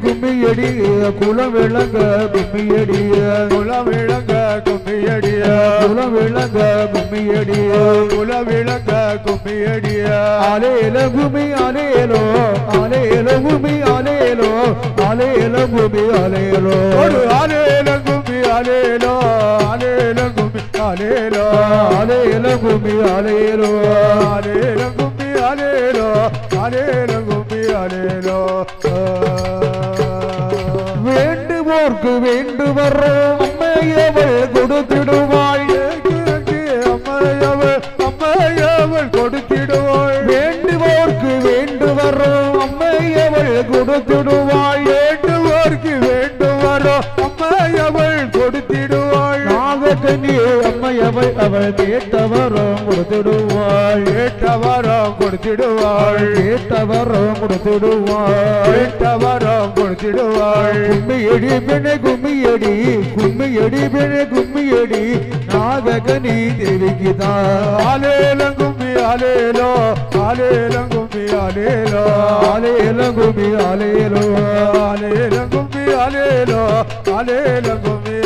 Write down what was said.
கும்மியடி குலம் விளங்க கும்மியடிய குலம் விளங்க கும்மியடிய குலம் விளங்க கும்மியடிய குலம் விளங்க கும்மியடிய அலேல குமி அலேலோ அலேல குமி அலேலோ அலேல குமி அலேலோ ஒரு அலேல கும்மி அலேலோ அலேல கும்மி அலேலோ அலேல குமி அலேலோ அலேல கும்மி அலேலோ அலேல கும்மி அலேலோ வேண்டுவோர்க்கு வேண்டு வர அம்மையவள் கொடுத்திடுவாள் அம்மையவள் கொடுத்திடுவாள் வேண்டுவோர்க்கு வேண்டு வர அம்மையவள் கொடுத்திடுவாள் வேண்டுவோர்க்கு வேண்டு வரும் அம்மையவள் கொடுத்திடுவாள் நாகக்கனியே அம்மையவள் அவள் கேட்டவரம் கொடுத்திடுவாள் கேட்டவரம் கொடுத்திடுவாள் கேட்டவரம் கொடுத்திடுவாள் கேட்டவரம் கொடுத்திடுவாள் கும்மியடி பெண்ணே கும்மியடி கும்மியடி பெண்ணே கும்மியடி நாகக்கனி தேவிக்குதான் ஆலேலங்கும்மி ஆலேலோ ஆலேலங்கும்மி ஆலேலோ ஆலேலங்குமி ஆலேலோ ஆலேலங்கும்மி ஆலேலோ ஆலேலங்கும்மி